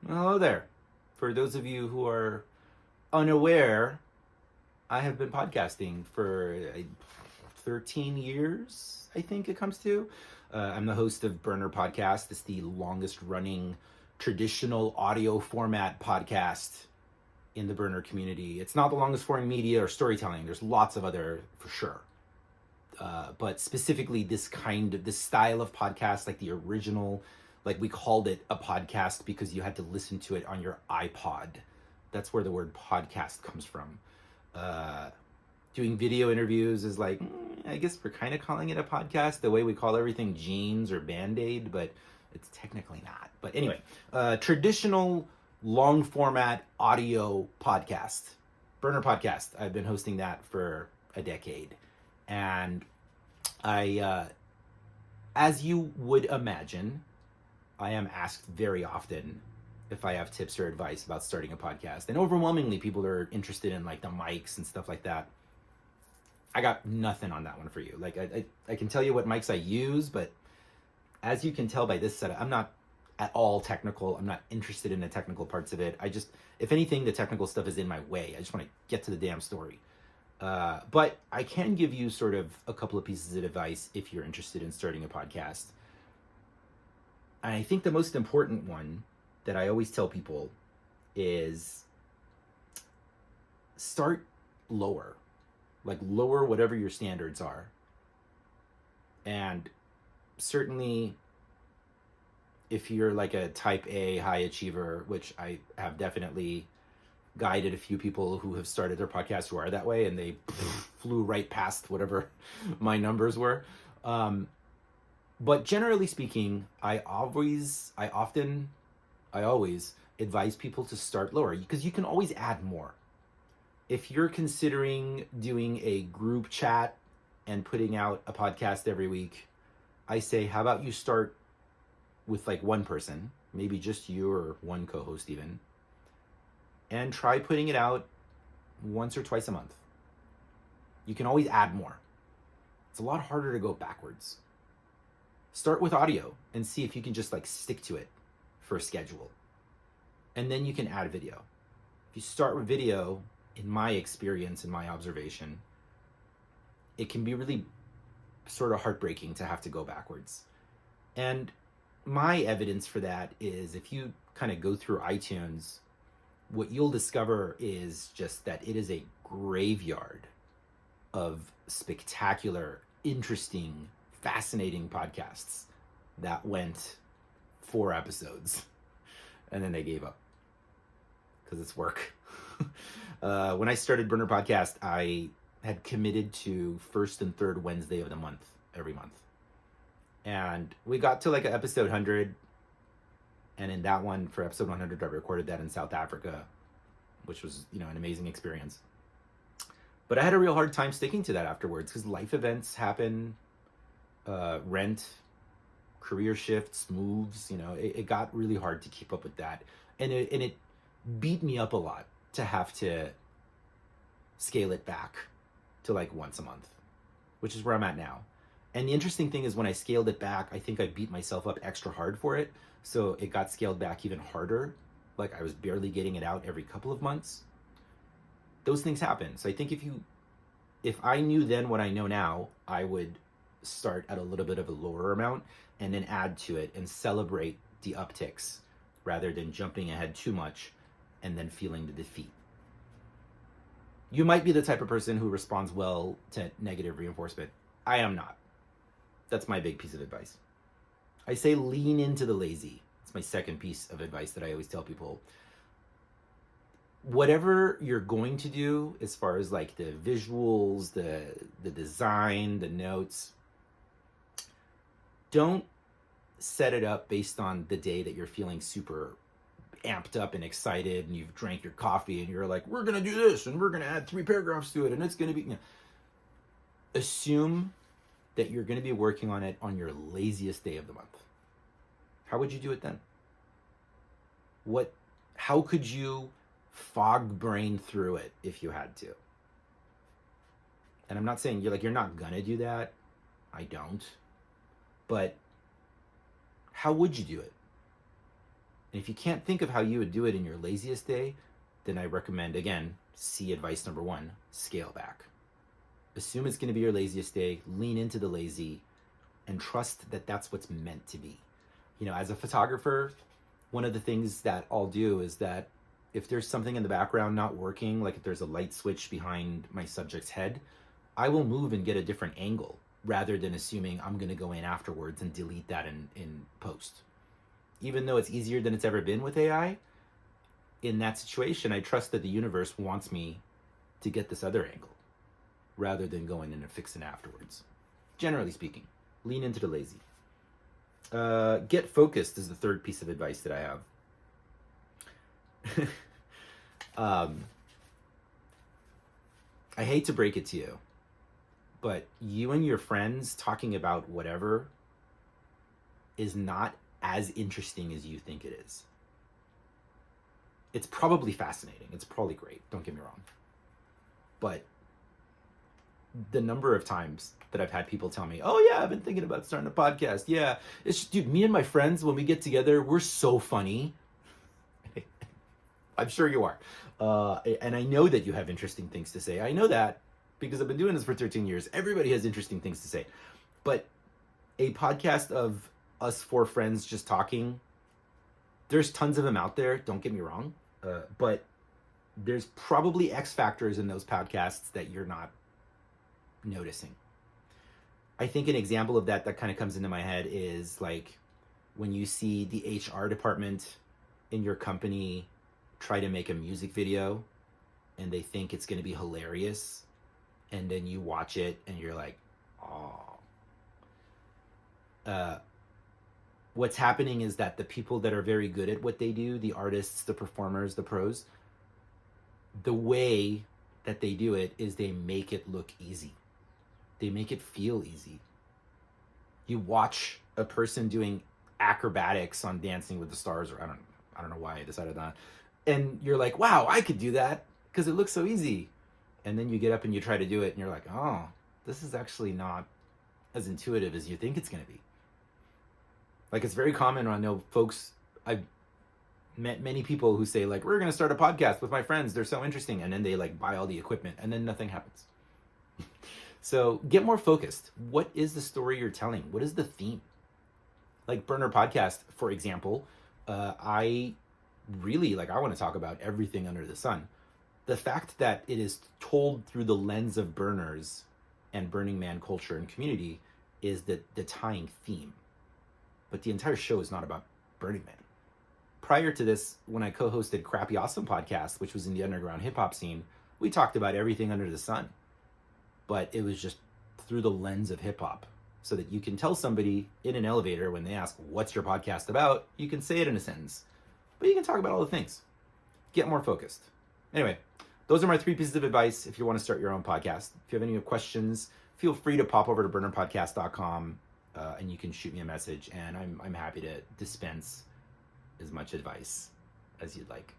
Hello there. For those of you who are unaware, I have been podcasting for 13 years, I think it comes to. I'm the host of Burner Podcast. It's the longest running traditional audio format podcast in the Burner community. It's not the longest form media or storytelling. There's lots of other, for sure. But specifically this style of podcast, like the original, like we called it a podcast because you had to listen to it on your iPod. That's where the word podcast comes from. Doing video interviews is like, I guess we're kind of calling it a podcast, the way we call everything jeans or Band-Aid, but it's technically not. But anyway, traditional long format audio podcast, Burner Podcast. I've been hosting that for a decade. And as you would imagine, I am asked very often if I have tips or advice about starting a podcast. And overwhelmingly, people are interested in like the mics and stuff like that. I got nothing on that one for you. Like I can tell you what mics I use, but as you can tell by this setup, I'm not at all technical. I'm not interested in the technical parts of it. If anything, the technical stuff is in my way. I just want to get to the damn story. But I can give you sort of a couple of pieces of advice if you're interested in starting a podcast. And I think the most important one that I always tell people is start lower. Like lower whatever your standards are. And certainly if you're like a type A high achiever, which I have definitely guided a few people who have started their podcast who are that way, and they flew right past whatever my numbers were. But generally speaking, I always advise people to start lower because you can always add more. If you're considering doing a group chat and putting out a podcast every week, I say, how about you start with like one person, maybe just you or one co-host even, and try putting it out once or twice a month. You can always add more. It's a lot harder to go backwards. Start with audio and see if you can just like stick to it for a schedule. And then you can add video. If you start with video, in my experience, in my observation, it can be really sort of heartbreaking to have to go backwards. And my evidence for that is if you kind of go through iTunes, what you'll discover is just that it is a graveyard of spectacular, interesting, fascinating podcasts that went 4 episodes and then they gave up because it's work. When I started Burner Podcast, I had committed to first and third Wednesday of the month, every month. And we got to like episode 100. And in that one, for episode 100, I recorded that in South Africa, which was, an amazing experience. But I had a real hard time sticking to that afterwards because life events happen, rent, career shifts, moves, it got really hard to keep up with that. And it beat me up a lot to have to scale it back to like once a month, which is where I'm at now. And the interesting thing is when I scaled it back, I think I beat myself up extra hard for it. So it got scaled back even harder. Like I was barely getting it out every couple of months. Those things happen. So I think if I knew then what I know now, I would start at a little bit of a lower amount and then add to it and celebrate the upticks rather than jumping ahead too much and then feeling the defeat. You might be the type of person who responds well to negative reinforcement. I am not. That's my big piece of advice. I say lean into the lazy. It's my second piece of advice that I always tell people. Whatever you're going to do as far as like the visuals, the design, the notes, don't set it up based on the day that you're feeling super amped up and excited and you've drank your coffee and you're like, we're going to do this and we're going to add 3 paragraphs to it and it's going to be, assume that you're going to be working on it on your laziest day of the month. How would you do it then? How could you fog brain through it if you had to? And I'm not saying you're not going to do that. I don't. But how would you do it? And if you can't think of how you would do it in your laziest day, then I recommend, again, see advice number 1, scale back. Assume it's going to be your laziest day, lean into the lazy, and trust that that's what's meant to be. You know, as a photographer, one of the things that I'll do is that if there's something in the background not working, like if there's a light switch behind my subject's head, I will move and get a different angle rather than assuming I'm going to go in afterwards and delete that in post. Even though it's easier than it's ever been with AI, in that situation, I trust that the universe wants me to get this other angle rather than going in and fixing it afterwards. Generally speaking, lean into the lazy. Get focused is the third piece of advice that I have. I hate to break it to you, but you and your friends talking about whatever is not as interesting as you think it is. It's probably fascinating. It's probably great. Don't get me wrong. But the number of times that I've had people tell me, oh yeah, I've been thinking about starting a podcast. Yeah, it's just, dude, me and my friends, when we get together, we're so funny. I'm sure you are. And I know that you have interesting things to say. I know that because I've been doing this for 13 years. Everybody has interesting things to say. But a podcast of us 4 friends just talking, there's tons of them out there. Don't get me wrong. But there's probably X factors in those podcasts that you're not noticing. I think an example of that kind of comes into my head is like when you see the HR department in your company try to make a music video and they think it's going to be hilarious, and then you watch it and you're like, oh. What's happening is that the people that are very good at what they do, the artists, the performers, the pros, the way that they do it is they make it look easy. They make it feel easy. You watch a person doing acrobatics on Dancing with the Stars, or I don't know why I decided that. And you're like, wow, I could do that because it looks so easy. And then you get up and you try to do it and you're like, oh, this is actually not as intuitive as you think it's going to be. Like, it's very common. I know folks, I've met many people who say like, we're going to start a podcast with my friends. They're so interesting. And then they like buy all the equipment and then nothing happens. So get more focused. What is the story you're telling? What is the theme? Like Burner Podcast, for example, I want to talk about everything under the sun. The fact that it is told through the lens of burners and Burning Man culture and community is the tying theme. But the entire show is not about Burning Man. Prior to this, when I co-hosted Crappy Awesome Podcast, which was in the underground hip hop scene, we talked about everything under the sun. But it was just through the lens of hip hop, so that you can tell somebody in an elevator when they ask, what's your podcast about? You can say it in a sentence, but you can talk about all the things. Get more focused. Anyway, those are my 3 pieces of advice if you want to start your own podcast. If you have any questions, feel free to pop over to burnerpodcast.com and you can shoot me a message, and I'm happy to dispense as much advice as you'd like.